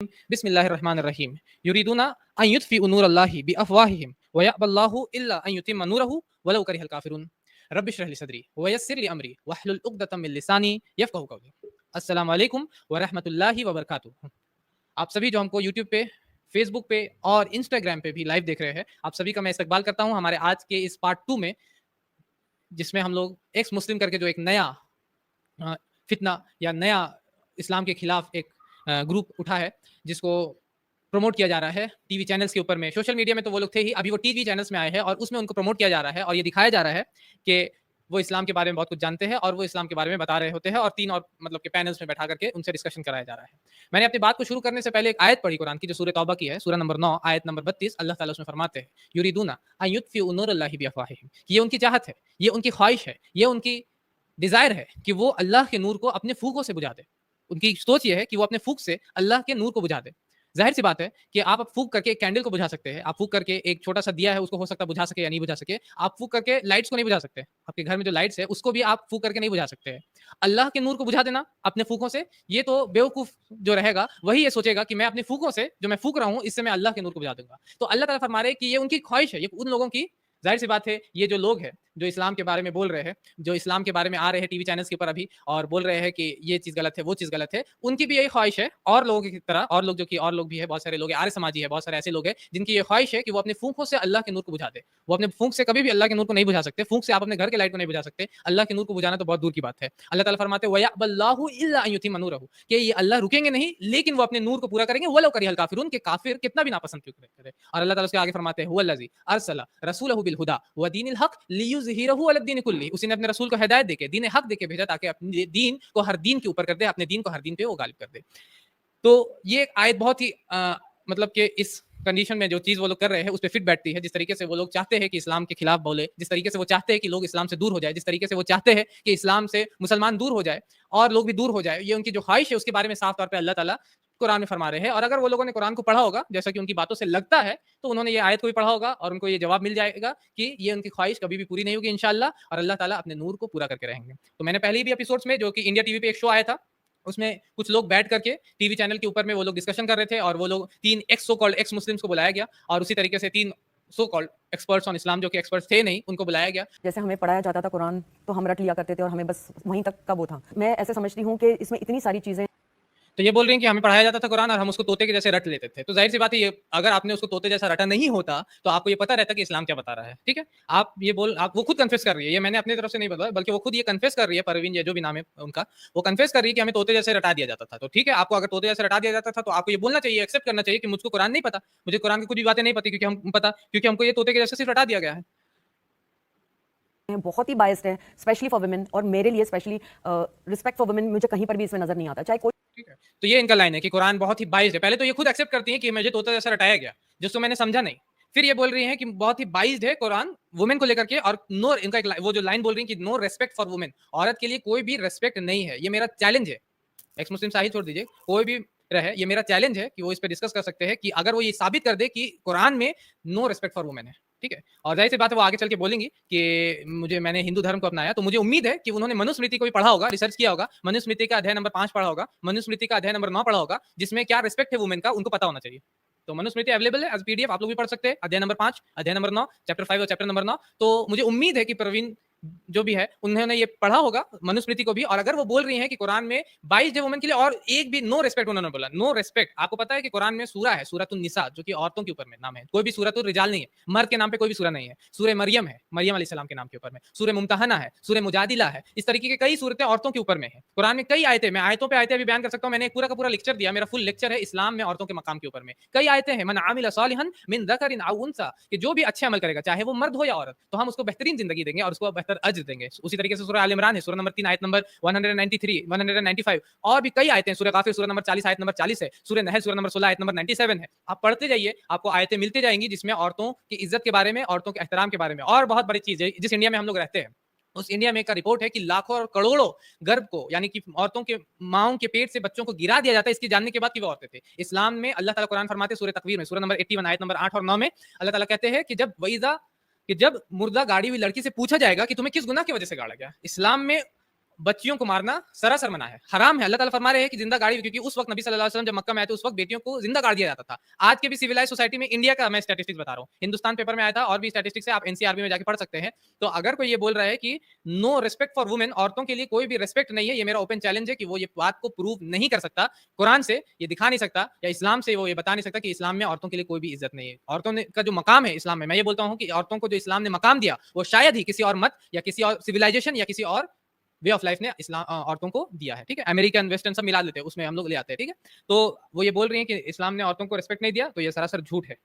बिस्मिल्लाहिर्रहमानिर्रहीम युरीदूना अन युत्फिउ नूरल्लाहि बिअफ़वाहिहिम व यअबल्लाहु इल्ला अन युतिम्मा नूरहु वलौ करिहल काफ़िरून रब्बि इश्रह ली सदरी व यस्सिर ली अमरी वहलुल उक़दतम मिन लिसानी यफ़क़हू क़ौली। अस्सलामु अलैकुम व रहमतुल्लाहि व बरकातुहू। आप सभी जो हमको यूट्यूब पे, फेसबुक पे और इंस्टाग्राम पे भी लाइव देख रहे हैं, आप सभी का मैं इस्तकबाल करता हूँ हमारे आज के इस पार्ट 2 में, जिसमें हम लोग एक्स मुस्लिम करके जो एक नया अ, फितना या नया इस्लाम के खिलाफ एक ग्रुप उठा है, जिसको प्रमोट किया जा रहा है टीवी चैनल्स के ऊपर में। सोशल मीडिया में तो वो लोग थे ही, अभी वो टीवी चैनल्स में आए हैं और उसमें उनको प्रमोट किया जा रहा है और ये दिखाया जा रहा है कि वो इस्लाम के बारे में बहुत कुछ जानते हैं और वो इस्लाम के बारे में बता रहे होते हैं और 3 और मतलब के पैनल्स में बैठा करके उनसे डिस्कशन कराया जा रहा है। मैंने अपनी बात को शुरू करने से पहले एक आयत पढ़ी कुरान की, जो सूरह तौबा की है, सूरह नंबर 9 आयत नंबर 32। अल्लाह ताला उसमें फरमाते हैं, युरीदूना अन युत्फिउ नूरल्लाहि बिअफ़वाहिहिम। ये उनकी चाहत है, ये उनकी ख्वाहिश है, ये उनकी डिज़ायर है कि वो अल्लाह के नूर को अपने फूकों से बुझा दे। उनकी सोच ये है कि वो अपने फूक से अल्लाह के नूर को बुझा दे। ज़ाहिर सी बात है कि आप फूक करके एक कैंडल को बुझा सकते हैं, आप फूक करके एक छोटा-सा दिया है उसको हो सकता है बुझा सके या नहीं बुझा सके। आप फूक करके लाइट्स को नहीं बुझा सकते। आपके घर में जो लाइट्स है उसको भी आप फूक करके नहीं बुझा सकते हैं। अल्लाह के नूर को बुझा देना अपने फूकों से, ये तो बेवकूफ़ जो रहेगा वही ये सोचेगा कि मैं अपने फूकों से जो मैं फूक रहा हूँ इससे मैं अल्लाह के नूर को बुझा दूँगा। तो अल्लाह ताला फरमा रहे हैं कि ये उनकी ख्वाहिश है, ये उन लोगों की ज़ाहिर सी बात है, ये जो लोग हैं, जो इस्लाम के बारे में बोल रहे हैं, जो इस्लाम के बारे में आ रहे हैं टीवी चैनल्स के ऊपर अभी और बोल रहे हैं कि ये चीज़ गलत है, वो चीज़ गलत है, उनकी भी यही ख्वाहिश है और लोगों की तरह, और लोग जो कि और लोग भी हैं, बहुत सारे लोग हैं, आर्य समाजी है, बहुत सारे ऐसे लोग हैं जिनकी ये ख्वाहिश है कि वो अपने फूंकों से अल्लाह के नूर को बुझा दे। वो अपने फूंक से कभी भी अल्लाह के नूर को नहीं बुझा सकते, फूंक से आप अपने घर के लाइट को नहीं बुझा सकते, अल्लाह के नूर को बुझाना तो बहुत दूर की बात है। अल्लाह ताला फरमाते हैं वयअबल्लाहु इल्ला अन युतिम्मा नूरहु, कि ये अल्लाह रुकेंगे नहीं लेकिन वो अपने नूर को पूरा करेंगे, वलौ करिहल काफिरून, के काफिर कितना भी नापसंद क्यों करे। और अल्लाह ताला उसके आगे फरमाते हैं हुवल्लज़ी अरसला रसूलहु बिल हुदा व दीनिल हक लियुज़हिरहु अला दीन कुल्ली, उसी ने अपने रसूल को हिदायत देके, दीन हक देके भेजा ताकि अपने दीन को हर दीन के ऊपर कर दे, अपने दीन को हर दीन पे वो गालिब कर दे। तो ये एक आयत बहुत ही मतलब कि इस कंडीशन में जो चीज़ वो लोग कर रहे हैं उस पे फिट बैठती है। जिस तरीके से वो लोग चाहते हैं कि इस्लाम के खिलाफ बोले, जिस तरीके से वो चाहते हैं कि लोग इस्लाम से दूर हो जाए, जिस तरीके से वो चाहते हैं कि इस्लाम से मुसलमान दूर हो जाए और लोग भी दूर हो जाए, ये उनकी जो ख्वाहिश है उसके बारे में साफ तौर पे अल्लाह ताला कुरान में फरमा रहे हैं। और अगर वो लोगों ने कुरान को पढ़ा होगा, जैसा कि उनकी बातों से लगता है, तो उन्होंने ये आयत को भी पढ़ा होगा और उनको ये जवाब मिल जाएगा कि ये उनकी ख्वाहिश कभी भी पूरी नहीं होगी इंशाअल्लाह, और अल्लाह ताला अपने नूर को पूरा करके रहेंगे। तो मैंने पहले भी एपिसोड्स में, जो कि इंडिया टीवी पे एक शो आया था, उसमें कुछ लोग बैठ करके टीवी चैनल के ऊपर में वो लोग डिस्कशन कर रहे थे और वो लोग 3 x so called x Muslims को बुलाया गया और उसी तरीके से 3 सो कॉल्ड एक्सपर्ट्स ऑन इस्लाम, जो कि एक्सपर्ट्स थे नहीं, उनको बुलाया गया। जैसे हमें पढ़ाया जाता था कुरान, तो हम रट लिया करते थे और हमें बस वहीं तक का वो था। मैं ऐसे समझती हूँ कि इसमें इतनी सारी चीज़ें। तो ये बोल रही हैं कि हमें पढ़ाया जाता था कुरान और हम उसको तोते के जैसे रट लेते थे। तो ज़ाहिर सी बात है, ये अगर आपने उसको तोते जैसा रटा नहीं होता, तो आपको ये पता रहता कि इस्लाम क्या बता रहा है, ठीक है? आप वो खुद कन्फेस कर रही है, ये मैंने अपनी तरफ से नहीं बताया, बल्कि वो खुद ये कन्फेस कर रही है, परवीन या जो भी नाम है उनका, वो कन्फेस कर रही है कि हमें तोते जैसे रटा दिया जाता था। तो ठीक है, आपको अगर तोते जैसे रटा दिया जाता था, तो आपको ये बोलना चाहिए, एक्सेप्ट करना चाहिए कि मुझको कुरान नहीं पता, मुझे कुरान की कुछ भी बातें नहीं पता, क्योंकि हमको ये तोते के जैसे सिर्फ रटा दिया गया है। बहुत ही बायस्ड है, स्पेशली फॉर वुमेन, और मेरे लिए स्पेशली रिस्पेक्ट फॉर वुमेन मुझे कहीं पर भी इसमें नजर नहीं आता, चाहे कोई। ठीक है, तो ये इनका लाइन है कि कुरान बहुत ही बाइज्ड है। पहले तो ये खुद एक्सेप्ट करती हैं कि मुझे तोता जैसा रटाया गया, जिसको मैंने समझा नहीं। फिर ये बोल रही हैं कि बहुत ही बाइज्ड है कुरान वुमेन को लेकर के, और नो, इनका एक वो जो लाइन बोल रही हैं कि नो रेस्पेक्ट फॉर वुमेन, औरत के लिए कोई भी रेस्पेक्ट नहीं है। ये मेरा चैलेंज है, एक्स मुस्लिम साही छोड़ दीजिए, कोई भी रहे, ये मेरा चैलेंज है कि वो इस पे डिस्कस कर सकते हैं कि अगर वो ये साबित कर दे कि कुरान में नो रिस्पेक्ट फॉर वुमेन है, ठीक है? और जाहिर सी बात है वो आगे चल के बोलेंगी कि मैंने हिंदू धर्म को अपनाया, तो मुझे उम्मीद है कि उन्होंने मनुस्मृति को भी पढ़ा होगा, रिसर्च किया होगा, मनुस्मृति का अध्याय नंबर 5 पढ़ा होगा, मनुस्मृति का अध्याय नंबर 9 पढ़ा होगा, जिसमें क्या रिस्पेक्ट है वुमेन का उनको पता होना चाहिए। तो मनुस्मृति अवेलेबल है एज पीडीएफ, आप लोग भी पढ़ सकते हैं, अध्याय नंबर 5, अध्याय नंबर 9, चैप्टर 5 और चैप्टर नंबर 9। तो मुझे उम्मीद है कि प्रवीण जो भी है उन्होंने ये पढ़ा होगा मनुस्मृति को भी, और अगर वो बोल रही हैं कि कुरान में 22 है वुमेन के लिए और एक भी नो रिस्पेक्ट, उन्होंने बोला नो रिस्पेक्ट। आपको पता है कि कुरान में सूरा है, सूरतुन निसा, जो कि औरतों के ऊपर में नाम है, कोई भी सूरतुल रिजाल नहीं है, मर्द के नाम पे कोई भी सूरा नहीं है। सूरह मरियम है, मरियम अलैहिस्सलाम के नाम के ऊपर में, सूरह मुमतहना है, सूरह मुजादिला है, इस तरीके के कई सूरतें औरतों के ऊपर में है। कुरान में कई आयतें, मैं आयतों पे आयतें भी बयान कर सकता हूं, मैंने एक पूरा का पूरा लेक्चर दिया, मेरा फुल लेक्चर है इस्लाम में औरतों के मकाम के ऊपर में। कई आयतें हैं, मन आमिला सालिहन मिन ज़करिन औ उनसा, कि जो भी अच्छे अमल करेगा, चाहे वो मर्द हो या औरत, तो हम उसको बेहतरीन जिंदगी देंगे और उसको बेहतर अज्र देंगे। उसी तरीके से सूरह आल इमरान है, सूरह नंबर 3 आयत नंबर 193, 195, और भी कई आयतें हैं, सूरह गाफिर सूरह नंबर 40 आयत नंबर 40 है, सूरह नहल सूरह नंबर 16 आयत नंबर 97 है। आप पढ़ते जाइए, आपको आयतें मिलती जाएंगी जिसमें औरतों की इज्जत के बारे में, औरतों के एहतराम के बारे में। और बहुत बड़ी चीज है, जिस इंडिया में हम लोग रहते हैं, उस इंडिया में एक रिपोर्ट है कि लाखों और करोड़ों गर्भ को, यानी कि औरतों के माओं के पेट से बच्चों को गिरा दिया जाता है, इसके जानने के बाद कि वो औरतें थे। इस्लाम में अल्लाह ताला कुरान फरमाते हैं, सूरह तकवीर में सूरह नंबर 81 आयत नंबर 8 और 9 में अल्लाह ताला कहते हैं कि जब मुर्दा गाड़ी हुई लड़की से पूछा जाएगा कि तुम्हें किस गुनाह की वजह से गाड़ा गया, इस्लाम में बच्चियों को मारना सरासर मना है, हराम है। अल्लाह ताला फरमा रहे हैं कि जिंदा गाड़ी, क्योंकि उस वक्त नबी सल्लल्लाहु अलैहि वसल्लम जब मक्का में आए थे उस वक्त बेटियों को जिंदा गाड़ दिया जाता था। आज के भी सिविलाइज सोसाइटी में, इंडिया का मैं स्टैटिस्टिक्स बता रहा हूँ, हिंदुस्तान पेपर में आया था और भी स्टैटिस्टिक्स है, आप एनसीआरबी में जाके पढ़ सकते हैं। तो अगर कोई ये बोल रहा है कि नो रिस्पेक्ट फॉर वुमेन, औरतों के लिए कोई भी रिस्पेक्ट नहीं है, ये मेरा ओपन चैलेंज है कि वो ये बात को प्रूव नहीं कर सकता, कुरान से ये दिखा नहीं सकता, या इस्लाम से वो ये बता नहीं सकता कि इस्लाम में औरतों के लिए कोई भी इज्जत नहीं है। औरतों ने का जो मकाम है इस्लाम में, मैं ये बोलता हूँ कि औरतों को जो इस्लाम ने मकाम दिया वो शायद ही किसी और मत या किसी और सिविलाइजेशन या किसी और वे ऑफ लाइफ ने इस्लाम औरतों को दिया है। ठीक है, अमेरिकन वेस्टर्न सब मिला लेते हैं, उसमें हम लोग ले आते हैं। ठीक है, तो वो ये बोल रही हैं कि इस्लाम ने औरतों को रिस्पेक्ट नहीं दिया, तो ये सरासर झूठ है।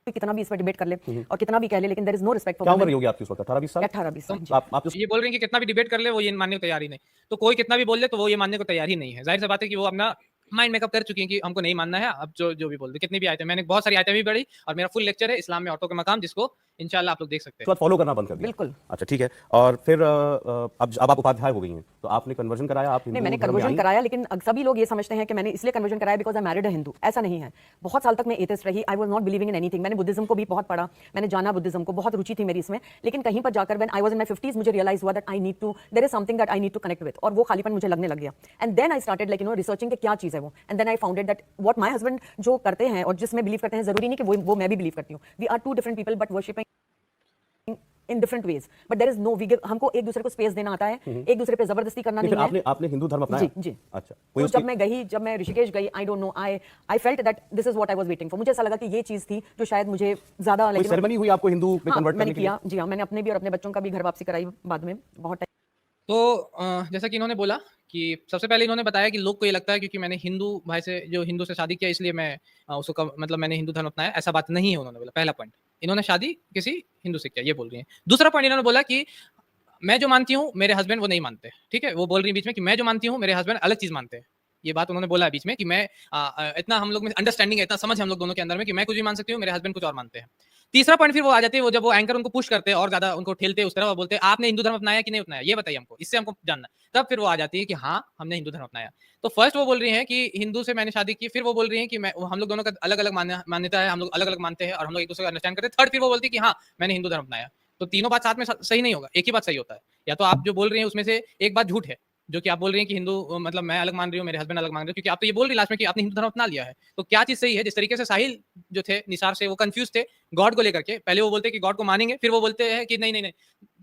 कितना भी इस पर डिबेट कर ले और कितना भी कह ले, लेकिन there is no respect for क्या उम्र होगी आपकी उस वक्त? 18-20 साल? 18-20 साल। तो आप ये बोल रहे हैं कि कितना भी डिबेट कर ले वो ये मानने को तैयार ही नहीं, तो कोई कितना भी बोल ले तो वो ये मानने को तैयार ही नहीं है। जाहिर सी बात है कि वो अपना माइंड मेकअप कर चुकी हैं कि हमको नहीं मानना है। अब जो भी बोल दे, कितनी भी आयतें, मैंने बहुत सारी आयतें भी पढ़ी और मेरा फुल लेक्चर है इस्लाम में औरतों के मकाम, जिसको इंशाल्लाह आप लोग देख सकते हैं। फॉलो करना बंद कर दिया? बिल्कुल। अच्छा, ठीक है। और फिर अब आप उपाध्याय हो गई हैं, तो आपने कन्वर्जन कराया? आप नहीं, मैंने कन्वर्जन कराया, लेकिन सभी लोग ये समझते हैं कि मैंने इसलिए कन्वर्जन कराया बिकॉज आई मैरिड अ हिंदू। ऐसा नहीं है। बहुत साल तक मैं एथिस्ट रही, I was not believing in anything. मैंने बुद्धिज्म को भी बहुत पढ़ा, मैंने जाना बुद्धिज्म को, बहुत रुचि थी मेरी इसमें, लेकिन कहीं पर जाकर when I was in my 50s मुझे रियलाइज हुआ that I need to, there is something that I need to connect with, और वो खालीपन मुझे लगने लग गया। And then I started like researching कि क्या चीज़ है वो, and then I founded that what my husband जो करते हैं और जिसमें बिलीव करते हैं, जरूरी नहीं कि वो मैं भी बिलीव करती हूँ। We are two different people but worshipping in different ways, but there is no, we give, हमको एक दूसरे को स्पेस देना आता है, एक दूसरे पे जबरदस्ती करना नहीं है। आपने हिंदू धर्म अपनाया? जी जी। अच्छा, तो जब मैं ऋषिकेश गई, I don't know, I felt that this is what I was waiting for. मुझे ऐसा लगा कि ये चीज थी जो शायद मुझे ज्यादा, कोई सेरेमनी हुई आपको हिंदू में कन्वर्ट करने मैंने के लिए? किया जी हाँ, मैंने अपने भी और अपने बच्चों का भी घर वापसी कराई बाद में बहुत टाइम। तो जैसा कि इन्होंने बोला कि सबसे पहले इन्होंने बताया कि लोग को ये लगता है क्योंकि मैंने हिंदू भाई से, जो हिंदू से शादी किया, इसलिए मैं उसको मतलब मैंने हिंदू धर्म अपनाया, ऐसा बात नहीं है। उन्होंने बोला पहला पॉइंट, इन्होंने शादी किसी हिंदू से किया, ये बोल रही हैं। दूसरा पॉइंट इन्होंने बोला कि मैं जो मानती हूँ मेरे हस्बैंड वो नहीं मानते। ठीक है, वो बोल रही है बीच में कि मैं जो मानती हूँ मेरे हस्बैंड अलग चीज मानते हैं। ये बात उन्होंने बोला है बीच में कि मैं इतना हम लोग में अंडरस्टैंडिंग है, इतना समझ है हम लोग दोनों के अंदर में कि मैं कुछ भी मान सकती हूँ, मेरे हस्बैंड कुछ और मानते हैं। तीसरा पॉइंट फिर वो आ जाते हैं, वो जब वो एंकर उनको पुश करते हैं और ज्यादा उनको ठेलते हैं उस तरह, वो बोलते हैं आपने हिंदू धर्म अपनाया कि नहीं अपनाया, ये बताइए हमको, इससे हमको जानना। तब फिर वो आ जाती है कि हाँ हमने हिंदू धर्म अपनाया। तो फर्स्ट वो बोल रही हैं कि हिंदू से मैंने शादी की, फिर वो बोल रही हैं कि मैं, हम लोग दोनों का अलग अलग मान्यता है, हम लोग अलग अलग मानते हैं और हम लोग एक दूसरे को अंडरस्टैंड करते हैं। थर्ड फिर वो बोलती है कि हाँ मैंने हिंदू धर्म अपनाया। तो तीनों बात साथ में सही नहीं होगा, एक ही बात सही होता है। या तो आप जो बोल रही हैं उसमें से एक बात झूठ है, जो कि आप बोल रही हैं कि हिंदू मतलब मैं अलग मान रही हूँ, मेरे हस्बैंड अलग मान रहे हैं, क्योंकि आप तो ये बोल रही लास्ट में कि आपने हिंदू धर्म अपना लिया है। तो क्या चीज सही है? जिस तरीके से साहिल जो थे निसार से, वो कंफ्यूज थे गॉड को लेकर के। पहले वो बोलते कि गॉड को मानेंगे, फिर वो बोलते हैं कि नहीं नहीं नहीं,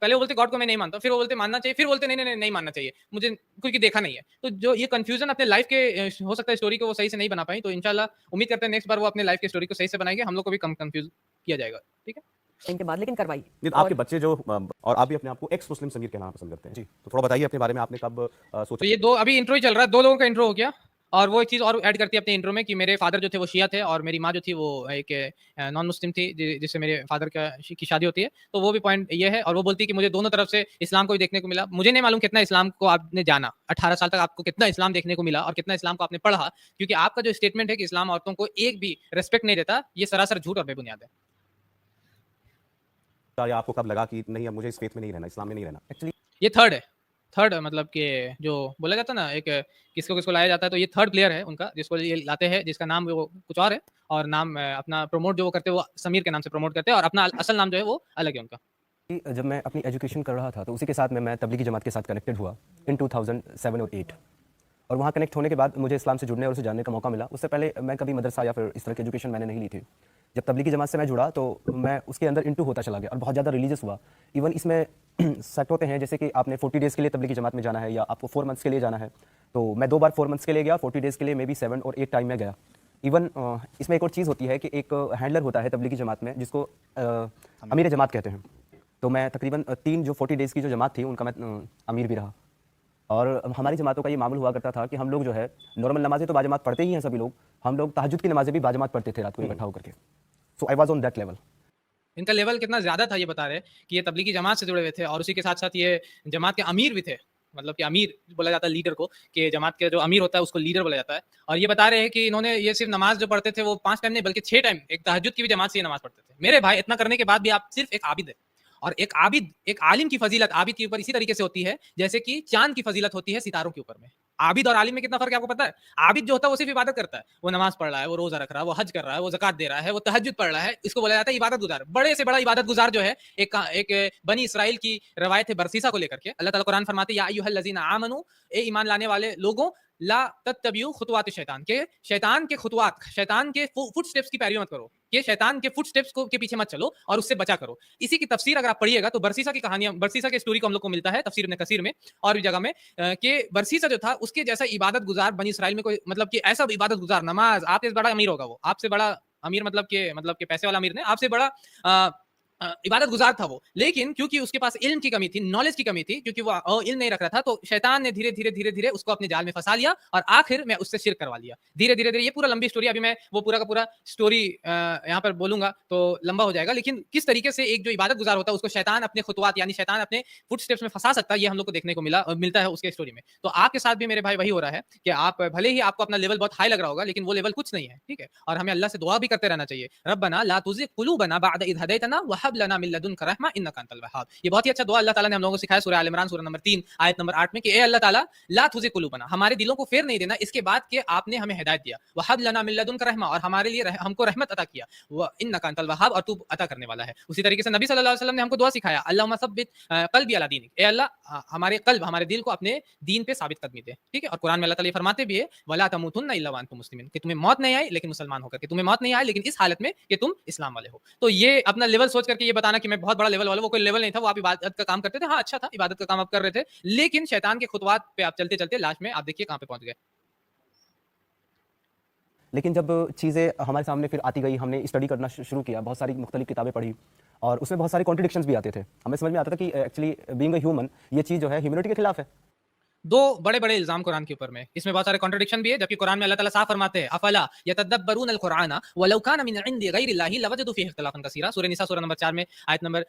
पहले वो बोलते गॉड को मैं नहीं मानता, फिर वो बोलते मानना चाहिए, फिर बोलते नहीं नहीं नहीं, नहीं मानना चाहिए मुझे क्योंकि देखा नहीं है। तो जो ये कंफ्यूजन अपने लाइफ के हो सकता है स्टोरी को वो सही से नहीं बना पाई, तो इंशाल्लाह उम्मीद करते हैं नेक्स्ट बार वो अपने लाइफ की स्टोरी को सही से बनाएंगे, हम लोग को भी कम कंफ्यूज किया जाएगा। ठीक है, टाइम के बाद, लेकिन करवाई। नहीं, आपके बच्चे जो, और आप भी अपने आप को एक्स मुस्लिम समीर कहना पसंद करते हैं जी, तो थोड़ा बताइए अपने बारे में, आपने कब सोचा? तो ये दो अभी इंट्रो ही चल रहा है, दो लोगों का इंट्रो हो गया। और वो एक चीज़ और ऐड करती है अपने इंट्रो में कि मेरे फादर जो थे वो शिया थे और मेरी माँ जो थी वो एक नॉन मुस्लिम थी, जिससे मेरे फादर की शादी होती है। तो वो भी पॉइंट ये है। और वो बोलती है कि मुझे दोनों तरफ से इस्लाम को भी देखने को मिला। मुझे नहीं मालूम कितना इस्लाम को आपने जाना, 18 साल तक आपको कितना इस्लाम देखने को मिला और कितना इस्लाम को आपने पढ़ा, क्योंकि आपका जो स्टेटमेंट है कि इस्लाम औरतों को एक भी रिस्पेक्ट नहीं देता, ये सरासर झूठ और बेबुनियाद है। या आपको कब लगा कि नहीं अब मुझे इस फेथ में नहीं रहना, इस्लाम में नहीं रहना? एक्चुअली ये थर्ड मतलब कि जो बोला जाता है ना, एक किसको लाया जाता है, तो ये थर्ड प्लेयर है उनका जिसको ये लाते हैं, जिसका नाम वो कुछ और है और नाम अपना प्रमोट जो वो करते हैं वो समीर के नाम से प्रमोट करते हैं और अपना असल नाम जो है वो अलग है उनका। जब मैं अपनी एजुकेशन कर रहा था तो उसी के साथ में मैं तबलीगी जमात के साथ कनेक्टेड हुआ इन 2007 और 8, और वहाँ कनेक्ट होने के बाद मुझे इस्लाम से जुड़ने और उसे जानने का मौका मिला। उससे पहले मैं कभी मदरसा या फिर इस तरह की एजुकेशन मैंने नहीं ली थी। जब तबलीगी जमात से मैं जुड़ा तो मैं उसके अंदर इंटू होता चला गया और बहुत ज़्यादा रिलीजियस हुआ। इवन इसमें सेट होते हैं, जैसे कि आपने 40 डेज़ के लिए तबलीगी जमात में जाना है या आपको 4 मंथ्स के लिए जाना है। तो मैं 2 बार 4 मंथ्स के लिए गया, 40 डेज़ के लिए मे बी 7 और 8 टाइम में गया। इवन इसमें एक और चीज़ होती है कि एक हैंडलर होता है तबलीगी जमात में जिसको अमीर जमात कहते हैं। तो मैं तकरीबन 3 जो 40 डेज़ की जो जमात थी उनका मैं अमीर भी रहा। और हमारी जमातों का ये मामूल हुआ करता था कि हम लोग जो है नॉर्मल नमाज़ें तो बाजमात पढ़ते ही हैं सभी लोग, हम लोग तहज्जुद की नमाज़ें भी बाजमात पढ़ते थे रात को इकट्ठा होकर के। So I was on that level. इनका लेवल कितना ज्यादा था ये बता रहे कि ये तबलीगी जमात से जुड़े हुए थे और उसी के साथ साथ ये जमात के अमीर भी थे। मतलब कि अमीर बोला जाता है लीडर को, कि जमात के जो अमीर होता है उसको लीडर बोला जाता है। और ये बता रहे हैं कि इन्होंने ये सिर्फ नमाज जो पढ़ते थे वो 5 टाइम नहीं बल्कि 6 टाइम एक तहज्जुद की भी जमात से ये नमाज पढ़ते थे। मेरे भाई इतना करने के बाद भी आप सिर्फ एक आबिद है, और एक आबिद, एक आलिम की फजीलत आबिद के ऊपर इसी तरीके से होती है जैसे कि चांद की फजीलत होती है सितारों के ऊपर में। आबिद और आलिम में कितना फर्क है आपको पता है? आबिद जो होता है वो सिर्फ इबादत करता है, वो नमाज पढ़ रहा है, वो रोजा रख रहा है, वो हज कर रहा है, वो ज़कात दे रहा है, वो तहज्जुद पढ़ रहा है, इसको बोला जाता है इबादत गुजार। बड़े से बड़ा इबादत गुजार जो है, एक बनी इसराइल की रवायत है बरसीसा को लेकर के, अल्लाह ताला कुरान फरमाते हैं या अय्युहल्लज़ीना आमनू, ए ईमान लाने वाले लोगों, ला तत्तबियू खुतवात शैतान के खुतवात, शैतान के फुट स्टेप्स की पैरवी मत करो, ये शैतान के फुट स्टेप्स के पीछे मत चलो और उससे बचा करो। इसी की तफसीर अगर आप पढ़िएगा तो बरसीसा की कहानियां, बरसीसा के स्टोरी को हम लोग को मिलता है तफसीर इब्न कसीर में और भी जगह में कि बरसीसा जो था उसके जैसा इबादत गुजार बनी इसराइल में कोई, मतलब कि ऐसा इबादत गुजार, नमाज, आपसे बड़ा अमीर होगा, वो आपसे बड़ा अमीर मतलब के पैसे वाला अमीर ने, आपसे बड़ा इबादत गुजार था वो, लेकिन क्योंकि उसके पास इल्म की कमी थी, नॉलेज की कमी थी, क्योंकि वो इल्म नहीं रख रहा था, तो शैतान ने धीरे धीरे धीरे धीरे उसको अपने जाल में फंसा लिया और आखिर में उससे शिर्क करवा लिया। धीरे धीरे धीरे, ये पूरा लंबी स्टोरी, अभी मैं वो पूरा का पूरा स्टोरी यहाँ पर बोलूंगा तो लंबा हो जाएगा, लेकिन किस तरीके से एक जो इबादत गुजार होता है उसको शैतान अपने खुतवात यानी शैतान अपने फुट स्टेप्स में फंसा सकता है, ये हम लोग को देखने को मिलता है उसके स्टोरी में। तो आपके साथ भी मेरे भाई वही हो रहा है कि आप भले ही आपको अपना लेवल बहुत हाई लग रहा होगा, लेकिन वो लेवल कुछ नहीं है, ठीक है। और हमें अल्लाह से दुआ भी करते रहना चाहिए, रब्बना ला तुज़िग़ क़ुलूबना बअद इज़ हदैतना व हब लना मिन लदुनका रहमा इन्नका अंतल वहाब। ये बहुत ही अच्छा दुआ अल्लाह ताला ने हम लोगों को सिखाया सूरह आल इमरान सूरह नंबर 3 आयत नंबर 8 में कि ए अल्लाह ताला ला तुज़िग़ क़ुलूबना, हमारे दिलों को फेर नहीं देना इसके बाद कि आपने हमें हिदायत दिया, व हब लना मिन लदुनका रहमा, और हमारे लिए हमको रहमत अता किया, व इन्नका अंतल वहाब, और तू अता करने वाला है। उसी तरीके से नबी सल्लल्लाहु अलैहि वसल्लम ने हमको दुआ सिखाया, अल्लाहुम्मा सब्बित क़ल्बी अला दीनिक, ए अल्लाह हमारे कल्ब, हमारे दिल को अपने दीन पे साबित कदमी दे, ठीक है। और कुरान में अल्लाह ताला ये फरमाते भी है वला तमूतुन्ना इल्ला व अंतुम मुस्लिमून, कि तुम्हें मौत नहीं आई लेकिन मुसलमान होकर के, तुम्हें मौत नहीं आई लेकिन इस हालत में कि तुम इस्लाम वाले हो। तो ये अपना लेवल सोच करके ये बताना कि मैं बहुत बड़ा लेवल वाला, वो कोई लेवल नहीं था, वो आप इबादत का काम करते थे, हाँ अच्छा था, इबादत का काम आप कर रहे थे, लेकिन शैतान के खुतवात पे आप चलते चलते लास्ट में आप देखिए कहां पे पहुंच गए। लेकिन जब चीज़ें हमारे सामने फिर आती गई, हमने स्टडी करना शुरू किया, बहुत सारी मुख्तलिफ किताबें पढ़ी और उसमें बहुत सारे कॉन्ट्रडिक्शंस भी आते थे। हमें समझ में आता था कि एक्चुअली बीइंग अ ह्यूमन, ये चीज़ जो है ह्यूमैनिटी के खिलाफ है। दो बड़े-बड़े इल्जाम कुरान के ऊपर में, इसमें बहुत सारे कॉन्ट्रडिक्शन भी है, जबकि कुरान में अल्लाह ताला साफ फरमाते हैं अफला यतदब्बरून अलकुराना वलौ काना मिन इंदी गैरिल्लाहि लवजदू फीहि इख्तिलाफन कसीरा। सूरह निसा सूरह नंबर 4 में आयत नंबर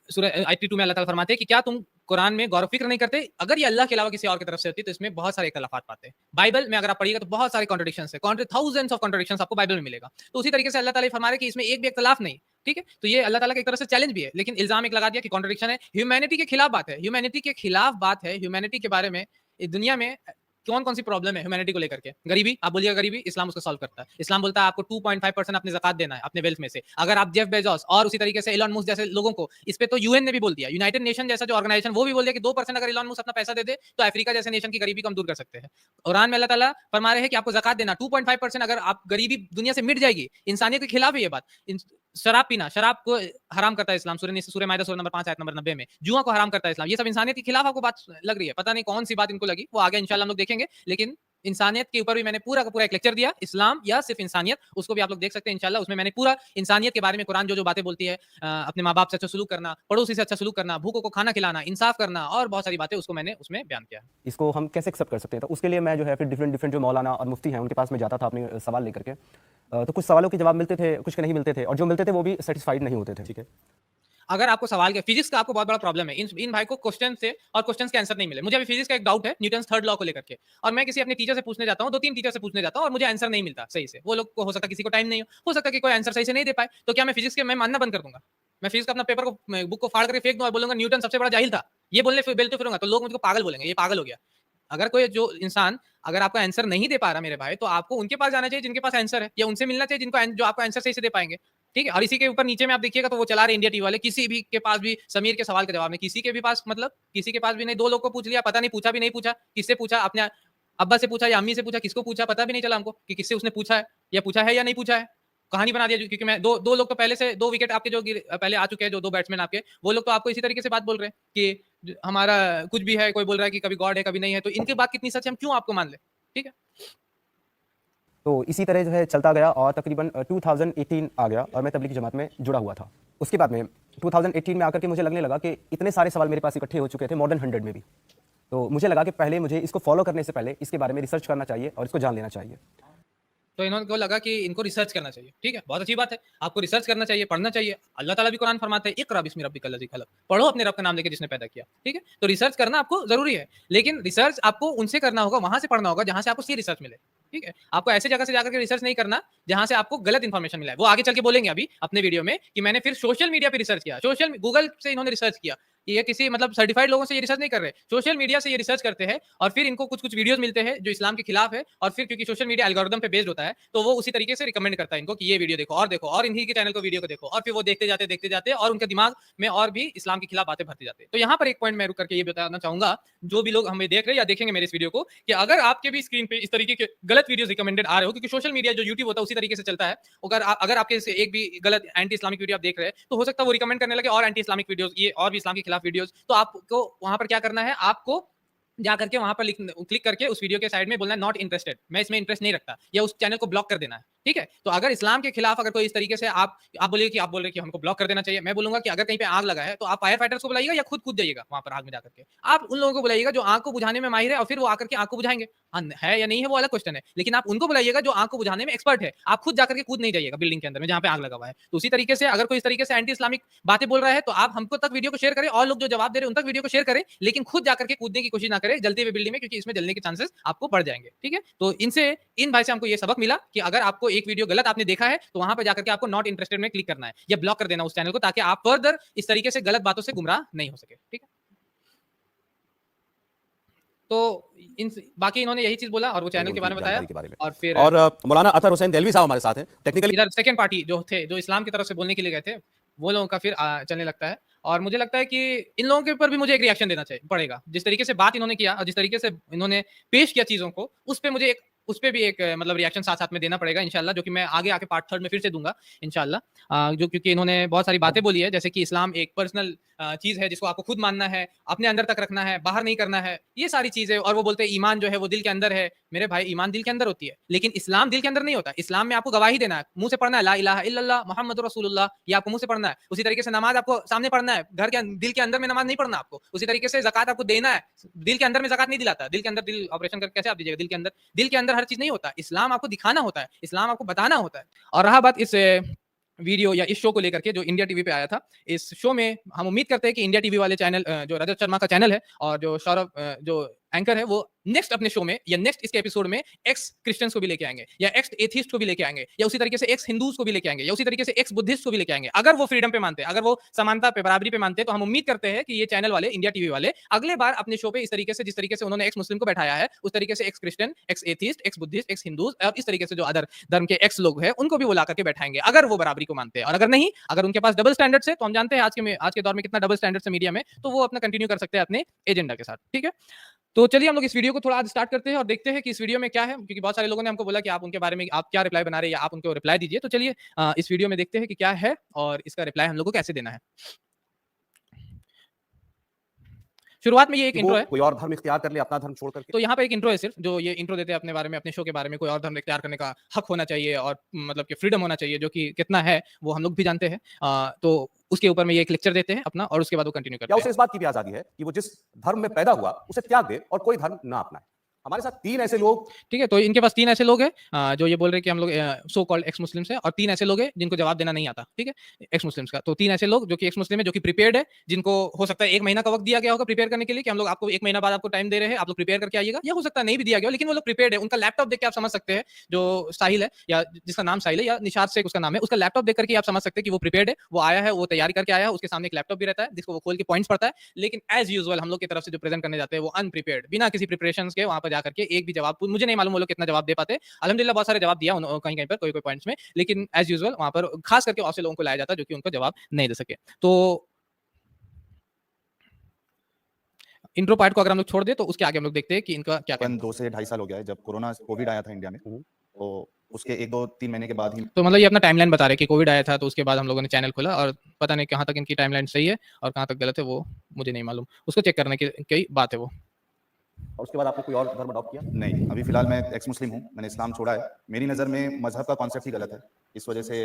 सूरह 82 में अल्लाह ताला फरमाते हैं कि क्या तुम कुरान में गौर फिक्र नहीं करते, अगर ये अल्लाह के अलावा किसी और की तरफ से होती तो इसमें बहुत सारे इख्तिलाफात पाते हैं। बाइबल में अगर आप पढ़िएगा तो बहुत सारे कॉन्ट्रडिक्शंस है, थाउजेंड्स ऑफ कॉन्ट्रडिक्शंस आपको बाइबल में मिलेगा। तो उसी तरीके से अल्लाह ताला ये फरमा रहे हैं कि इसमें एक भी इख्तिलाफ नहीं, ठीक है। तो ये अल्लाह ताला की एक तरफ से चैलेंज भी है, लेकिन इल्जाम एक लगा दिया कि कॉन्ट्रडिक्शन है, ह्यूमैनिटी के खिलाफ बात है, ह्यूमैनिटी के खिलाफ बात है, ह्यूमैनिटी के बारे में इस दुनिया में कौन-कौन सी प्रॉब्लम है ह्यूमैनिटी को लेकर के? गरीबी, आप बोलिएगा गरीबी, इस्लाम उसको सॉल्व करता है। इस्लाम बोलता है आपको 2.5% अपनी ज़कात देना है अपने वेल्थ में से। अगर आप जेफ बेजोस और उसी तरीके से इलॉन मस्क जैसे लोगों को, इस पे तो यूएन ने भी बोल दिया, यूनाइटेड नेशन जैसा जो ऑर्गेनाइजेशन, वो भी बोल दिया कि 2% अगर इलॉन मस्क अपना पैसा दे दे तो अफ्रीका जैसे नेशन की गरीबी को हम दूर कर सकते हैं। कुरान में अल्लाह ताला फरमा रहे हैं कि आपको ज़कात देना 2.5%, अगर आप गरीबी दुनिया से मिट जाएगी। इंसानियत के खिलाफ है ये बात। शराब पीना, शराब को हराम करता है इस्लाम, सूरह माइदा सूरह नंबर 5 आयत नंबर 90 में। जुआ को हराम करता है इस्लाम। ये सब इंसानियत के खिलाफ आपको बात लग रही है, पता नहीं कौन सी बात इनको लगी, वो आगे इंशाल्लाह हम लोग देखेंगे। लेकिन इंसानियत के ऊपर भी मैंने पूरा का पूरा एक लेक्चर दिया, इस्लाम या सिर्फ इंसानियत, उसको भी आप लोग देख सकते हैं इंशाल्लाह। उसमें मैंने पूरा इंसानियत के बारे में कुरान जो बातें बोलती है, अपने माँ बाप से अच्छा सलूक करना, पड़ोसी से अच्छा सलूक करना, भूखों को खाना खिलाना, इंसाफ करना और बहुत सारी बातें, उसको मैंने उसमें बयान किया है। इसको हम कैसे एक्सेप्ट कर सकते हैं? तो उसके लिए मैं जो है फिर डिफरेंट जो मौलाना और मुफ्ती हैं उनके पास मैं जाता था अपने सवाल लेकर के। तो कुछ सवालों के जवाब मिलते थे, कुछ के नहीं मिलते थे, और जो मिलते थे वो भी सेटिस्फाइड नहीं होते थे। ठीक है। अगर आपको सवाल के फिजिक्स का आपको बहुत बड़ा प्रॉब्लम है, इन भाई को क्वेश्चन से और क्वेश्चंस के आंसर नहीं मिले। मुझे अभी फिजिक्स का एक डाउट है न्यूटन थर्ड लॉ को लेकर के, और मैं किसी अपने टीचर से पूछने जाता हूं, 2-3 टीचर से पूछने जाता हूं और मुझे आंसर नहीं मिलता सही से। वो लोग को हो सकता है किसी को टाइम नहीं हो सकता कि कोई आंसर सही से नहीं दे पाए, तो क्या मैं फिजिक्स के मैं मानना बंद कर दूंगा? मैं फिजिक्स का अपना पेपर को बुक को फाड़ करके फेंक दूं और बोलूंगा न्यूटन सबसे बड़ा जाहिल था? ये बोलने बेलते फिरूंगा तो लोग मुझको पागल बोलेंगे, ये पागल हो गया। अगर कोई जो इंसान अगर आपका आंसर नहीं दे पा रहा मेरे भाई, तो आपको उनके पास जाना चाहिए जिनके पास आंसर है, या उनसे मिलना चाहिए जिनको जो आपको आंसर सही से दे पाएंगे, ठीक है। और इसी के ऊपर नीचे में आप देखिएगा तो वो चला रहे इंडिया टीवी वाले, किसी भी के पास भी समीर के सवाल के जवाब नहीं, किसी के भी पास, मतलब किसी के पास भी नहीं। 2 लोग को पूछ लिया, पता नहीं पूछा भी नहीं पूछा, किससे पूछा, अपने अब्बा से पूछा या अम्मी से पूछा, किसको पूछा पता भी नहीं चला हमको कि किससे उसने पूछा है या नहीं पूछा है। कहानी बना दिया, क्योंकि मैं दो लोग तो पहले से 2 विकेट आपके जो पहले आ चुके हैं, जो 2 बैट्समैन आपके, वो लोग तो आपको इसी तरीके से बात बोल रहे हैं कि हमारा कुछ भी है, कोई बोल रहा है कि कभी गॉड है कभी नहीं है, तो इनकी बात कितनी सच है, हम क्यों आपको मान ले, ठीक है। तो इसी तरह जो है चलता गया और तकरीबन 2018 आ गया और मैं तबलीगी जमात में जुड़ा हुआ था। उसके बाद में 2018 में आकर के मुझे लगने लगा कि इतने सारे सवाल मेरे पास इकट्ठे हो चुके थे, मोर देन 100 में भी। तो मुझे लगा कि पहले मुझे इसको फॉलो करने से पहले इसके बारे में रिसर्च करना चाहिए और इसको जान लेना चाहिए। तो इन्होंने को लगा कि इनको रिसर्च करना चाहिए, ठीक है, बहुत अच्छी बात है, आपको रिसर्च करना चाहिए, पढ़ना चाहिए। अल्लाह ताला भी कुरान फरमाते हैं इक़रा बिस्मि रब्बिकल लज़ी खलक़, पढ़ो अपने रब का नाम लेके जिसने पैदा किया, ठीक है। तो रिसर्च करना आपको जरूरी है, लेकिन रिसर्च आपको उनसे करना होगा, वहां से पढ़ना होगा जहां से आपको सही रिसर्च मिले, ठीक है। आपको ऐसे जगह से जाकर के रिसर्च नहीं करना जहां से आपको गलत इंफॉर्मेशन मिला है। वो आगे चल के बोलेंगे अभी अपने वीडियो में कि मैंने फिर सोशल मीडिया पे रिसर्च किया, सोशल गूगल से इन्होंने रिसर्च किया, कि ये किसी मतलब सर्टिफाइड लोगों से ये रिसर्च नहीं कर रहे, सोशल मीडिया से ये रिसर्च करते हैं और फिर इनको कुछ कुछ वीडियोस मिलते हैं जो इस्लाम के खिलाफ है, और फिर क्योंकि सोशल मीडिया एल्गोरिदम पे बेस्ड होता है तो वो उसी तरीके से रिकमेंड करता है इनको कि ये वीडियो देखो और इन्हीं के चैनल को वीडियो को देखो, और फिर वो देखते जाते और उनके दिमाग में और भी इस्लाम के खिलाफ बातें भरते जाते हैं। तो यहाँ पर एक पॉइंट मैं रुक करके ये बताना चाहूंगा, जो भी लोग हमें देख रहे हैं या देखेंगे मेरे इस वीडियो को, कि अगर आपके भी स्क्रीन पे इस तरीके के गलत वीडियोस रिकमेंडेड आ रहे हो, क्योंकि सोशल मीडिया जो यूट्यूब होता है उसी तरीके से चलता है, अगर आपके से एक भी गलत एंटी इस्लामिक वीडियो आप देख रहे हैं तो हो सकता है वो रिकमेंड करने लगे और एंटी इस्लामिक वीडियोस, ये और भी इस्लाम के खिलाफ वीडियोस। तो आपको वहां पर क्या करना है, आपको जा करके वहां पर क्लिक करके उस वीडियो के साइड में बोलना है नॉट इंटरेस्टेड, मैं इसमें इंटरेस्ट नहीं रखता, या उस चैनल को ब्लॉक कर देना है। ठीक है, तो अगर इस्लाम के खिलाफ अगर कोई इस तरीके से आप बोल रहे हैं कि हमको ब्लॉक कर देना चाहिए, मैं बोलूंगा कि अगर कहीं पे आग लगा है तो आप फायर फाइटर्स को बुलाइएगा या खुद कूद जाइएगा वहां पर आग में जाकर के, आप उन लोगों को बुलाइएगा जो आग को बुझाने में माहिर है और फिर वो आकर के आग को बुझाएंगे। है या नहीं है वो अलग क्वेश्चन है, लेकिन आप उनको बुलाइएगा जो आग को बुझाने में एक्सपर्ट है, आप खुद जाकर के कूद नहीं जाइएगा बिल्डिंग के अंदर में जहां पे आग लगा हुआ है। तो उसी तरीके से अगर कोई इस तरीके से एंटी इस्लामिक बातें बोल रहा है तो आप हमको तक वीडियो को शेयर करें, और लोग जो जवाब दे रहे हैं उन तक वीडियो को शेयर करें, लेकिन खुद जाकर के कूदने की कोशिश ना करें जलते हुए बिल्डिंग में, क्योंकि इसमें जलने के चांसेस आपको बढ़ जाएंगे। ठीक है, तो इन भाई से हमको ये सबक मिला कि अगर आपको एक वीडियो गलत आपने देखा है तो वहां पर जाकर के आपको नॉट इंटरेस्टेड में क्लिक करना है या ब्लॉक कर देना उस चैनल को, ताकि आप फर्दर इस तरीके से गलत बातों से गुमराह नहीं हो सके। ठीक है, तो बाकी इन्होंने यही चीज बोला और वो चैनल के बारे में बताया। और फिर मौलाना अतहर हुसैन देलवी साहब हमारे साथ हैं टेक्निकली। इधर सेकंड पार्टी जो थे, जो इस्लाम की तरफ से बोलने के लिए गए थे, वो लोगों का फिर चलने लगता है। और मुझे लगता है कि इन लोगों के ऊपर भी मुझे एक रिएक्शन देना चाहिए पड़ेगा, जिस तरीके से बात इन्होंने किया और जिस तरीके से इन्होंने पेश किया चीजों को, उस पे भी एक मतलब रिएक्शन साथ साथ में देना पड़ेगा इंशाल्लाह, जो कि मैं आगे पार्ट 3 में फिर से दूंगा इंशाल्लाह। जो क्योंकि इन्होंने बहुत सारी बातें बोली है, जैसे कि इस्लाम एक पर्सनल चीज है जिसको आपको खुद मानना है, अपने अंदर तक रखना है, बाहर नहीं करना है, ये सारी चीजें। और वो बोलते हैं ईमान जो है वो दिल के अंदर है। मेरे भाई, ईमान दिल के अंदर होती है, लेकिन इस्लाम दिल के अंदर नहीं होता। इस्लाम में आपको गवाही देना है, मुंह से पढ़ना है ला इलाहा इल्लल्लाह मुहम्मदुर रसूलुल्लाह, ये आपको मुंह से पढ़ना है। उसी तरीके से नमाज आपको सामने पढ़ना है, घर के दिल के अंदर में नमाज नहीं पढ़ना आपको। उसी तरीके से ज़कात आपको देना है, दिल के अंदर में ज़कात नहीं दिलाता, दिल के अंदर दिल ऑपरेशन करके कैसे आप दीजिएगा दिल के अंदर हर चीज नहीं होता। इस्लाम आपको दिखाना होता है, इस्लाम आपको बताना होता है। और रहा बात इस वीडियो या इस शो को लेकर के जो इंडिया टीवी पे आया था, इस शो में हम उम्मीद करते हैं कि इंडिया टीवी वाले चैनल जो रजत शर्मा का चैनल है और जो सौरभ जो एंकर है, वो नेक्स्ट अपने शो में या नेक्स्ट इसके एपिसोड में एक्स क्रिश्चियंस को भी लेके आएंगे, या एक्स एथिस्ट को भी लेके आएंगे, या उसी तरीके से एक्स हिंदूज को भी लेके आएंगे, या उसी तरीके से एक्स बुद्धिस्ट को भी लेके आएंगे। अगर वो फ्रीडम पे मानते हैं, अगर वो समानता पे, बराबरी पे मानते हैं, तो हम उम्मीद करते हैं कि ये चैनल वाले, इंडिया टीवी वाले, अगले बार अपने शो पे इस तरीके से, जिस तरीके से उन्होंने एक्स मुस्लिम को बैठाया है, उस तरीके से x Christian, x atheist, x Buddhist, x Hindus और इस तरीके से जो अदर धर्म के एक्स लोग हैं उनको भी वो ला करके बैठाएंगे, अगर वो बराबरी को मानते हैं। और अगर नहीं, अगर उनके पास डबल स्टैंडर्ड्स है, तो हम जानते हैं आज के दौर में कितना डबल स्टैंडर्ड्स है मीडिया में, तो वो अपना कंटिन्यू कर सकते हैं अपने एजेंडा के साथ। ठीक है, तो चलिए हम लोग इस वीडियो को थोड़ा आज स्टार्ट करते हैं और देखते हैं कि इस वीडियो में क्या है, क्योंकि बहुत सारे लोगों ने हमको बोला कि आप उनके बारे में आप क्या रिप्लाई बना रहे हैं या आप उनको रिप्लाई दीजिए। तो चलिए इस वीडियो में देखते हैं कि क्या है और इसका रिप्लाई हम लोग को कैसे देना है। शुरुआत में ये एक इंट्रो है, कोई और धर्म इख्तियार कर ले अपना धर्म छोड़ करके। तो यहाँ पे एक इंट्रो है सिर्फ, जो ये इंट्रो देते हैं अपने बारे में, अपने शो के बारे में, कोई और धर्म इख्तियार करने का हक होना चाहिए और मतलब कि फ्रीडम होना चाहिए, जो कि कितना है वो हम लोग भी जानते हैं। तो उसके ऊपर में ये एक लेक्चर देते हैं अपना, और उसके बाद वो कंटिन्यू करते या हैं। उसे इस बात की भी आजादी है कि वो जिस धर्म में पैदा हुआ उसे त्याग दे और कोई धर्म ना अपनाए। हमारे साथ 3 ऐसे लोग, ठीक है, तो इनके पास 3 ऐसे लोग हैं जो ये बोल रहे हैं कि हम लोग सो कॉल्ड एक्स मुस्लिम्स हैं, और 3 ऐसे लोग हैं जिनको जवाब देना नहीं आता। ठीक है, एक्स मुस्लिम्स का। तो 3 ऐसे लोग जो कि एक्स मुस्लिम है, जो कि प्रिपेयर्ड है, जिनको हो सकता है 1 महीना का वक्त दिया गया होगा प्रिपेयर करने के लिए, कि हम लोग आपको 1 महीना बाद आपको टाइम दे रहे हैं, आप लोग प्रिपेयर करके आइएगा, या हो सकता है नहीं भी दिया गया, लेकिन वो लोग प्रिपेयर्ड है। उनका लैपटॉप देख के आप समझ सकते हैं, जो साहिल है या जिसका नाम साहिल है या निशाद शेख उसका नाम है, उसका लैपटॉप देख करके आप समझ सकते हैं कि वो प्रिपेयर्ड है, वो आया है, वो तैयारी करके आया है, उसके सामने एक लैपटॉप भी रहता है जिसको वो खोल के पॉइंट्स पढ़ता है। लेकिन एज यूजुअल हम लोग की तरफ से जो प्रेजेंट करने जाते हैं वो अनप्रिपेयर्ड, बिना किसी प्रिपरेशन के वहां पर जाकर के एक भी जवाब, मुझे नहीं मालूम वो लोग कितना जवाब दे पाते। अल्हम्दुलिल्लाह बहुत सारे जवाब दिया कहीं कहीं पर, कोई कोई पॉइंट्स में, लेकिन एज यूजुअल वहां पर खास करके ऐसे लोगों को लाया जाता है जो कि उनका जवाब नहीं दे सके। तो इंट्रो पार्ट को अगर हम लोग छोड़ दे तो उसके आगे हम लोग देखते हैं कि इनका क्या कहना है। 2 से 2.5 साल हो गया है जब कोविड आया था इंडिया में, तो उसके 1-2-3 महीने के बाद ही। तो मतलब ये अपना टाइमलाइन बता रहे हैं कि कोविड आया था, तो उसके बाद हम लोगों ने चैनल खोला, और पता नहीं कहाँ तक इनकी टाइमलाइन सही है और कहाँ तक गलत है, वो मुझे नहीं मालूम, उसको चेक करने की बात है वो। और उसके बाद आपने कोई और धर्म अडॉप्ट किया? नहीं, अभी फिलहाल मैं एक्स मुस्लिम हूँ, मैंने इस्लाम छोड़ा है। मेरी नज़र में मजहब का कॉन्सेप्ट ही गलत है, इस वजह से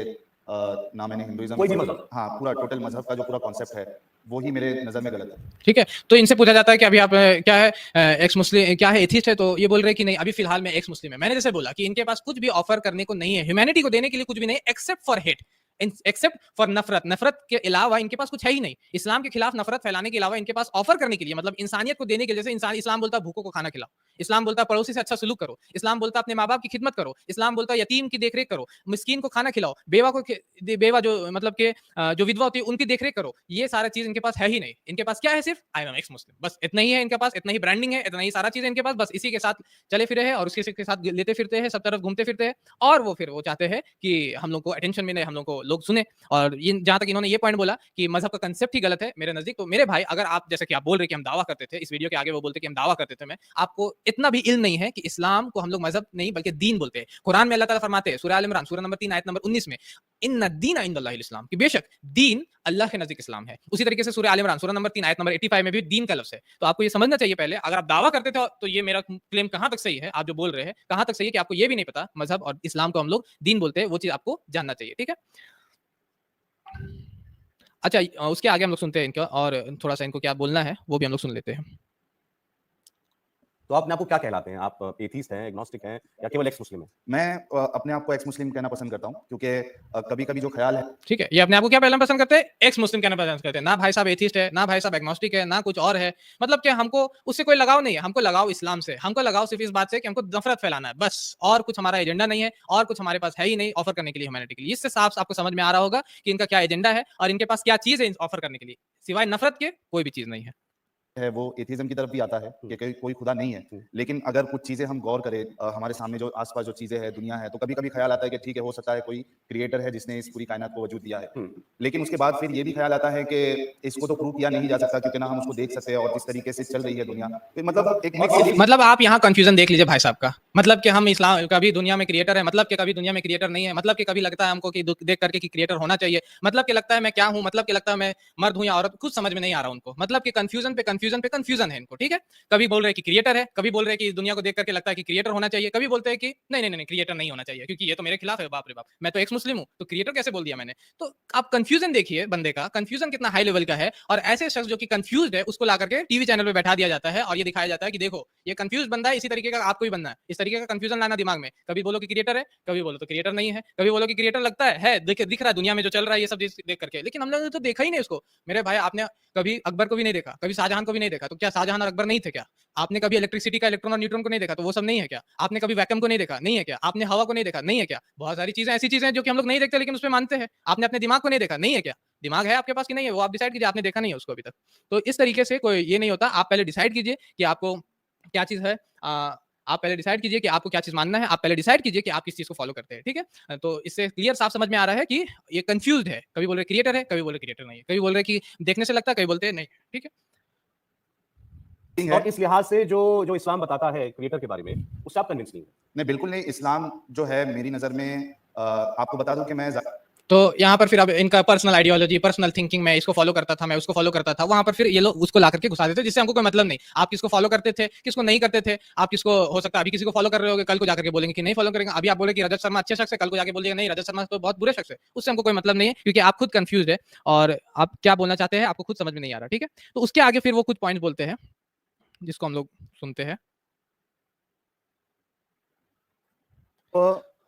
ना मैंने हिंदुइज्म, कोई भी मजहब, हाँ पूरा टोटल मजहब का जो पूरा कॉन्सेप्ट है वो ही मेरे नज़र में गलत है। ठीक है, तो इनसे पूछा जाता है कि अभी आप क्या है एक्स मुस्लिम, क्या है एथिस्ट है, तो ये बोल रहे हैं कि नहीं, अभी फिलहाल में एक्स मुस्लिम है। मैंने जैसे बोला कि इनके पास कुछ भी ऑफर करने को नहीं है, ह्यूमैनिटी को देने के लिए कुछ भी नहीं, except for hate, except for नफरत के अलावा इनके पास कुछ है ही नहीं। इस्लाम के खिलाफ नफरत फैलाने के अलावा इनके पास ऑफर करने के लिए, मतलब इंसानियत को देने के लिए, जैसे इंसान इस्लाम बोलता है भूखों को खाना खिलाओ, इस्लाम बोलता है पड़ोसी से अच्छा सलूक करो, इस्लाम बोलता है अपने माँ बाप की खिदमत करो, इस्लाम बोलता है यतीम की देखरेख करो, मिस्कीन को खाना खिलाओ, बेवा जो मतलब के जो विधवा होती है उनकी देखरेख करो। ये सारा चीज इनके पास है ही नहीं। इनके पास क्या है? सिर्फ आई एम एक्स मुस्लिम, बस इतना ही है इनके पास। इतना ही ब्रांडिंग है, इतना ही सारा चीज है इनके पास। बस इसी के साथ चले फिरे हैं और उसके के साथ लेते फिरते हैं, सब तरफ घूमते फिरते हैं। और वो फिर वो चाहते हैं कि हम लोग को अटेंशन मिले, हम लोग को लोग सुने। और ये जहां तक इन्होंने ये पॉइंट बोला कि मजहब का कंसेप्ट ही गलत है मेरे नजदीक, तो मेरे भाई अगर आप जैसे कि आप बोल रहे कि हम दावा करते थे, इस वीडियो के आगे वो बोलते कि हम दावा करते थे, मैं आपको इतना भी इल्म नहीं है कि इस्लाम को हम लोग मजहब नहीं बल्कि दीन बोलते हैं। कुरान में अल्लाह ताला फरमाते हैं सूरह आल इमरान सूरह नंबर 3 आयत नंबर 19 में, इन्ना दीन इंदल्लाहिल इस्लाम, कि बेशक दीन अल्लाह के नजदीक इस्लाम है। उसी तरीके से सूरह आल इमरान सूरह नंबर 3 आयत नंबर 85 में भी दीन का लफ्ज है। तो आपको ये समझना चाहिए पहले, अगर आप दावा करते थे तो ये मेरा क्लेम कहां तक सही है, आप जो बोल रहे हैं कहां तक सही है कि आपको ये भी नहीं पता मजहब और इस्लाम को हम लोग दीन बोलते हैं, वो चीज आपको जानना चाहिए। ठीक है, अच्छा उसके आगे हम लोग सुनते हैं इनका और थोड़ा सा इनको क्या बोलना है वो भी हम लोग सुन लेते हैं। तो आप आपको क्या कहलाते हैं? आप एथीस्ट हैं, एग्नोस्टिक हैं या केवल एक्स मुस्लिम हैं? मैं अपने आप को एक्स मुस्लिम कहना पसंद करता हूँ, क्योंकि कभी कभी जो ख्याल है ठीक है, ये अपने आप को क्या पहले पसंद करते हैं? एक्स मुस्लिम कहना पसंद करते हैं। ना भाई साहब एथिस्ट है, ना भाई साहब एग्नोस्टिक है, ना कुछ और है। मतलब कि हमको उससे कोई लगाव नहीं है, हमको लगाव इस्लाम से, हमको लगाव सिर्फ इस बात से कि हमको नफरत फैलाना है बस, और कुछ हमारा एजेंडा नहीं है, और कुछ हमारे पास है ही नहीं ऑफर करने के लिए ह्यूमैनिटी के लिए। इससे साफ आपको समझ में आ रहा होगा कि इनका क्या एजेंडा है और इनके पास क्या चीज है ऑफर करने के लिए, सिवाय नफरत के कोई भी चीज नहीं है। वो एथिज्म की तरफ भी आता है कि कोई खुदा नहीं है। लेकिन अगर कुछ चीजें हम गौर करें, हमारे सामने जो आसपास जो चीजें हैं, दुनिया है, तो कभी कभी ख्याल आता है कि ठीक है, हो सकता है कोई क्रिएटर है जिसने इस पूरी कायनात को वजूद दिया है। लेकिन उसके बाद फिर ये भी ख्याल आता है कि इसको तो प्रूव किया नहीं जा सकता, क्योंकि ना हम उसको देख सकते हैं, और जिस तरीके से चल रही है दुनिया, तो मतलब एक मतलब आप यहाँ कंफ्यूजन देख लीजिए भाई साहब का। मतलब कि हम इस्लाम कभी दुनिया में क्रिएटर है, मतलब कि कभी दुनिया में क्रिएटर नहीं है, मतलब कि कभी लगता है हमको कि देख करके कि क्रिएटर होना चाहिए, मतलब कि लगता है मैं क्या हूँ, मतलब कि लगता है मैं मर्द हूँ या औरत, कुछ समझ में नहीं आ रहा उनको। मतलब कि कंफ्यूजन पे कंफ्यूजन पे कंफ्यूजन है इनको। ठीक है, कभी बोल रहे हैं कि क्रिएटर है, कभी बोल रहे हैं कि दुनिया को देख करके लगता है कि क्रिएटर होना चाहिए, कभी बोलते हैं कि नहीं नहीं नहीं क्रिएटर नहीं होना चाहिए क्योंकि ये तो मेरे खिलाफ है। बाप रे बाप, मैं तो एक्स मुस्लिम हूँ तो क्रिएटर कैसे बोल दिया मैंने? तो आप कंफ्यूजन देखिए बंदे का, कंफ्यूजन कितना हाई लेवल का है। और ऐसे शख्स जो कि कंफ्यूज्ड है उसको ला करके टीवी चैनल पे बैठा दिया जाता है और ये दिखाया जाता है कि देखो ये कंफ्यूज बंदा है, इसी तरीके का आपको भी बनना है। इस तरीके का कंफ्यूजन लाना दिमाग में, कभी बोलो कि क्रिएटर है, कभी बोलो तो क्रिएटर नहीं है, कभी बोलो कि क्रिएटर लगता है दिख रहा है दुनिया में जो चल रहा है ये सब देख करके, लेकिन हम लोगों ने तो देखा ही नहीं उसको। मेरे भाई आपने कभी अकबर को भी नहीं देखा, कभी शाहजहां को भी नहीं देखा, तो क्या शाहजहां और अकबर नहीं थे क्या? आपने कभी इलेक्ट्रिसिटी का इलेक्ट्रॉन और न्यूट्रॉन को नहीं देखा, तो वो सब नहीं है क्या? आपने कभी वैक्यूम को नहीं देखा, नहीं है क्या? आपने हवा को नहीं देखा, नहीं है क्या? बहुत सारी चीजें ऐसी चीजें हैं जो कि हम लोग नहीं देखते लेकिन उसमें मानते हैं। आपने अपने दिमाग को नहीं देखा, नहीं है क्या? दिमाग है आपके पास कि नहीं है, वो आप डिसाइड कीजिए, आपने देखा नहीं है उसको अभी तक। तो इस तरीके से कोई ये नहीं होता, आप पहले डिसाइड कीजिए कि आपको क्या चीज है। आप पहले डिसाइड कीजिए कि आपको क्या चीज मानना है, आप पहले डिसाइड कीजिए कि आप किस चीज को फॉलो करते हैं। ठीक है, तो इससे क्लियर साफ समझ में आ रहा है कि ये कंफ्यूज्ड है, कभी बोल रहे क्रिएटर है, कभी बोल रहे क्रिएटर नहीं है, कभी बोल रहे कि देखने से लगता है, कभी बोलते हैं नहीं। ठीक है, और इस लिहाज से जो जो इस्लाम बताता है क्रिएटर के बारे में, उससे आप कन्विंस नहीं है? नहीं, बिल्कुल नहीं। इस्लाम जो है मेरी नजर में, आपको बता दूं कि मैं तो यहाँ पर फिर अब इनका पर्सनल आइडियोलॉजी, पर्सनल थिंकिंग, मैं इसको फॉलो करता था, मैं उसको फॉलो करता था, वहां पर फिर ये लोग उसको ला करके घुसा देते, जिससे हमको कोई मतलब नहीं। आप किसको फॉलो करते थे, किसको नहीं करते थे, आप किसको हो सकता है अभी किसी को फॉलो कर रहे होगे, कल को जाकर के बोलेंगे कि नहीं फॉलो करेंगे। अभी आप बोले कि रजत शर्मा अच्छे शख्स है, कल को जाकर बोलिएगा नहीं रजत शर्मा तो बहुत बुरे शख्स है, उससे हमको कोई मतलब नहीं है, क्योंकि आप खुद कंफ्यूज है और आप क्या बोलना चाहते हैं आपको खुद समझ में नहीं आ रहा। ठीक है, तो उसके आगे फिर वो कुछ पॉइंट बोलते हैं जिसको हम लोग सुनते हैं।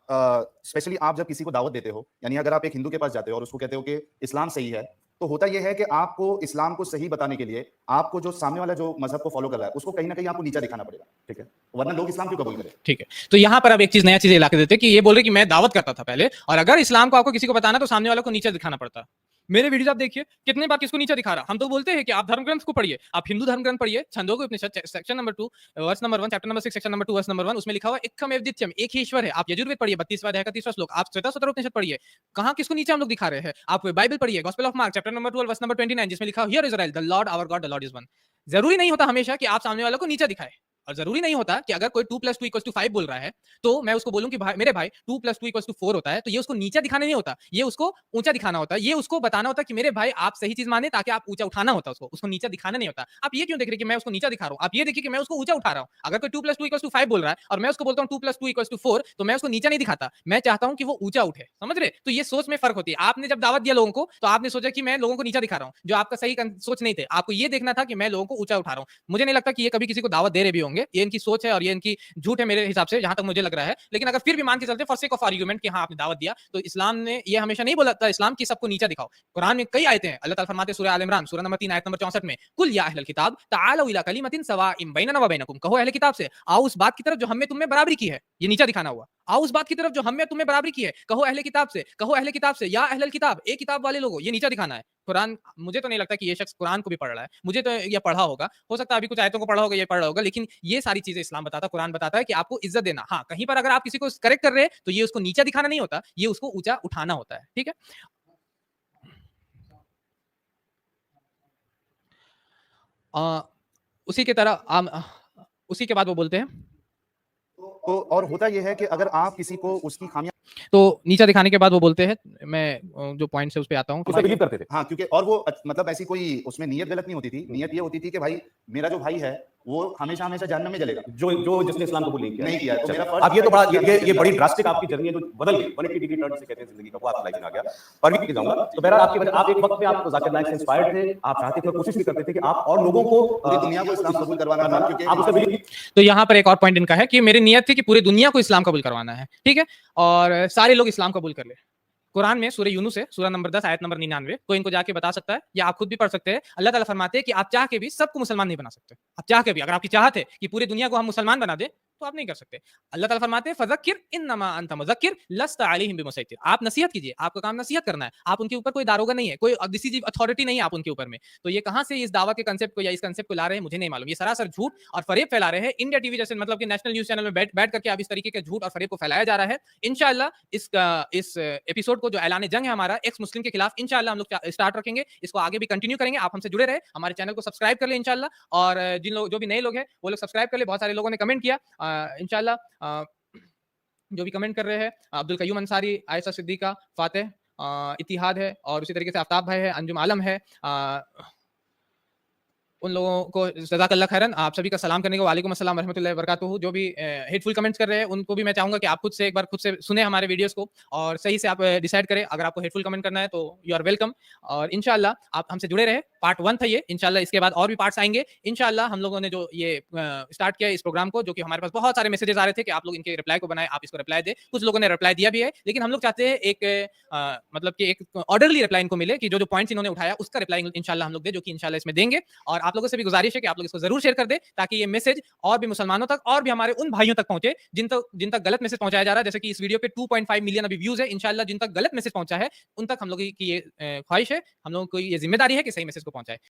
स्पेशली आप जब किसी को दावत देते हो, यानी अगर आप एक हिंदू के पास जाते हो और उसको कहते हो कि इस्लाम सही है, तो होता यह है कि आपको इस्लाम को सही बताने के लिए आपको जो सामने वाला जो मजहब को फॉलो कर रहा है उसको कहीं ना कहीं आपको नीचा दिखाना पड़ेगा। ठीक है, वरना लोग इस्लाम क्यों कबूल करें? ठीक है, तो यहाँ पर अब एक चीज नया चीज ला के देते कि ये बोल रहे कि मैं दावत करता था पहले, और अगर इस्लाम को आपको किसी को बताना तो सामने वाले को नीचे दिखाना पड़ता। मेरे वीडियोस आप देखिए कितने बार किसको नीचे दिखा रहा। हम तो बोलते हैं कि आप धर्म ग्रंथ को पढ़िए, आप हिंदू धर्म ग्रंथ पढ़िए, छंदों के Upanishad section number 2 verse number 1 chapter number 6 section number 2 verse number 1, उसमें लिखा हुआ एकम एव द्वितीयम, एक ही ईश्वर है। आप यजुर्वेद पढ़िए 32वां अध्याय का 30वां श्लोक, आप श्वेताश्वतर उपनिषद पढ़िए, कहां किसको नीचे हम लोग दिखा रहे हैं। आप बाइबल पढ़िए, gospel of Mark chapter number 12 verse number 29, जिसमें लिखा hear Israel the Lord our God the Lord is one. जरूरी नहीं होता हमेशा कि आप सामने वाले को नीचे दिखाए, और जरूरी नहीं होता कि अगर कोई 2 + 2 = 5 बोल रहा है तो मैं उसको बोलूं कि भाई मेरे भाई 2 + 2 = 4 होता है, तो ये उसको नीचे दिखाना नहीं होता, ये उसको ऊंचा दिखाना होता है। ये उसको बताना होता है कि मेरे भाई आप सही चीज माने, ताकि आप ऊंचा उठाना होता है उसको नीचे दिखाना नहीं होता। आप ये क्यों देख रहे कि मैं उसको नीचे दिखा रहा हूं? आप ये देखिए कि मैं उसको ऊंचा उठा रहा हूं। अगर कोई 2 + 2 = 5 बोल रहा है और मैं उसको बोलता हूं 2 + 2 = 4, तो मैं उसको नीचे नहीं दिखाता, मैं चाहता हूं कि वो ऊंचा उठे। समझ रहे? तो ये सोच में फर्क होती है। आपने जब दावत दिया लोगों को तो आपने सोचा कि मैं लोगों को नीचे दिखा रहा हूं, जो आपका सही सोच नहीं थे। आपको ये देखना था कि मैं लोगों को ऊंचा उठा रहा हूं। मुझे नहीं लगता कि ये कभी किसी को दावत दे रहे भी होंगे। होंगे। ये इनकी सोच है और ये इनकी झूठ है मेरे हिसाब से, जहां तक मुझे लग रहा है। लेकिन अगर फिर भी मान के चलते फॉर सेक ऑफ आर्गुमेंट कि हाँ आपने दावत दिया, तो इस्लाम ने ये हमेशा नहीं बोला था इस्लाम की सबको नीचा दिखाओ। कुरान में कई आयतें हैं, अल्लाह ताला फरमाते हैं सूरह आल इमरान सूरह नंबर 3 आयत नंबर 64 में, कुल या अहलल किताब तालू इला कलिमतिन सवाइन बैनना व बैनकुम, कहो अहले किताब से आओ उस बात की तरफ जो हम में तुम में बराबरी की है। ये नीचा दिखाना हुआ। आओ उस बात की तरफ जो हम में तुम्हें बराबरी की है। कहो अहले किताब से, कहो अहले किताब से, या अहलल किताब, एक किताब वाले लोगों, ये नीचा दिखाना है। कुरान, मुझे तो नहीं लगता कि ये शख्स कुरान को भी पढ़ रहा है। मुझे तो ये पढ़ा होगा, हो सकता है अभी कुछ आयतों को पढ़ा होगा, ये पढ़ रहा होगा, लेकिन ये सारी चीजें इस्लाम बताता है, कुरान बताता है कि आपको इज्जत देना। हाँ, कहीं पर अगर आप किसी को करेक्ट कर रहे हैं तो ये उसको नीचा दिखाना नहीं होता, ये उसको ऊंचा उठाना होता है। ठीक है। उसी के तरह उसी के बाद वो बोलते हैं, तो और होता यह है कि अगर आप किसी को उसकी खामियां तो नीचा दिखाने के बाद वो बोलते हैं, मैं जो पॉइंट है उस पे आता हूँ। उस पर बिलीव करते थे। हाँ, क्योंकि और वो मतलब ऐसी कोई उसमें नियत गलत नहीं होती थी। नियत ये होती थी कि भाई मेरा जो भाई है वो हमेशा हमेशा जहन्नम में जलेगा, जो जिसने इस्लाम कबूल नहीं किया तो चलिए। मेरा फर्ज अब ये तो बड़ा ये बड़ी ड्रास्टिक आपकी जर्नी है जो बदल गई, 180 डिग्री टर्न जिसे कहते हैं जिंदगी का, वो आपकी लाइफ में आ गया। पर भी जाऊंगा तो बहरहाल आपकी वजह, आप एक वक्त पे आप जाकिर नाइक से इंस्पायर्ड थे, आप चाहते थे और कोशिश भी करते थे कि आप और लोगों को पूरी दुनिया को इस्लाम कबूल करवाना था, क्योंकि आप उससे बिलीव। तो यहाँ पर एक और पॉइंट इनका है कि मेरी नियत थी कि पूरी दुनिया को इस्लाम कबूल करवाना है। ठीक है, और सारे लोग इस्लाम कबूल कर ले। कुरान में सूरह यूनुस है सूरह नंबर 10 आयत नंबर 99, कोई इनको जाके बता सकता है या आप खुद भी पढ़ सकते हैं। अल्लाह ताला फरमाते हैं कि आप चाह के भी सबको मुसलमान नहीं बना सकते। आप चाह के भी, अगर आपकी चाहत है कि पूरी दुनिया को हम मुसलमान बना दे, तो आप नहीं कर सकते। अल्लाह ताला फरमाते हैं फज़क्किर इन्नमा अंत मुज़क्किर लस्त अलैहिम बिमुसैतिर, आप नसीहत कीजिए, आपका काम नसीहत करना है। आप उनके ऊपर कोई दारोगा नहीं है, कोई डिसीजिव अथॉरिटी नहीं है आप उनके ऊपर में। तो ये कहां से इस दावा के कांसेप्ट को या इस कांसेप्ट को ला रहे हैं मुझे नहीं मालूम। ये सरासर झूठ और फरेब फैला रहे हैं। इंडिया टीवी जैसे मतलब कि नेशनल न्यूज चैनल में बैठ करके अब इस तरीके के झूठ और फरेब को फैलाया जा रहा है। इंशाल्लाह इस एपिसोड को जो ऐलान जंग है हमारा एक्स मुस्लिम के खिलाफ, इंशाल्लाह हम लोग स्टार्ट रखेंगे, इसको आगे भी कंटिन्यू करेंगे। आप हमसे जुड़े रहे, हमारे चैनल को सब्सक्राइब कर ले इंशाल्लाह। और जिन लोग, जो भी नए लोग हैं वो लोग सब्सक्राइब कर ले। बहुत सारे लोगों ने कमेंट किया, इंशाल्लाह जो भी कमेंट कर रहे हैं, अब्दुल कयूम अंसारी, आयशा सिद्दीका, फातेह, इतिहाद है, और उसी तरीके से आफ्ताब भाई है, अंजुम आलम है, उन लोगों को जज़ाकल्लाह खैरन। आप सभी का सलाम करने को वालेकुम अस्सलाम रहमतुल्लाहि व बरकातुहू। जो भी हेटफुल कमेंट्स कर रहे हैं उनको भी मैं चाहूंगा कि आप खुद से एक बार खुद से सुने हमारे वीडियोस को और सही से आप डिसाइड करें। अगर आपको हेटफुल कमेंट करना है तो यू आर वेलकम। और इंशाल्लाह आप हमसे जुड़े रहे। पार्ट 1 था ये, इंशाल्लाह इसके बाद और भी पार्ट्स आएंगे। इंशाल्लाह हम लोगों ने जो ये स्टार्ट किया इस प्रोग्राम को, जो कि हमारे पास बहुत सारे मैसेजेस आ रहे थे कि आप लोग इनके रिप्लाई को बनाए, आप इसको रिप्लाई दे। कुछ लोगों ने रिप्लाई दिया भी है, लेकिन हम लोग चाहते हैं एक मतलब कि एक ऑर्डरली रिप्लाई इनको मिले कि जो पॉइंट्स इन्होंने उठाया उसका रिप्लाई इंशाल्लाह हम लोग दे, जो कि इंशाल्लाह इसमें देंगे। और आप लोगों से भी गुजारिश है कि आप लोग इसको जरूर शेयर कर दे, ताकि ये मैसेज और भी मुसलमानों तक और भी हमारे उन भाइयों तक पहुंचे जिन तक गलत मैसेज पहुंचाया जा रहा है। जैसे कि इस वीडियो पे 2.5 मिलियन अभी व्यूज है। इंशाल्लाह जिन तक गलत मैसेज पहुंचा है उन तक हम लोगों की ये ख्वाहिश है, हम लोगों को ये जिम्मेदारी है कि सही मैसेज को पहुंचाए।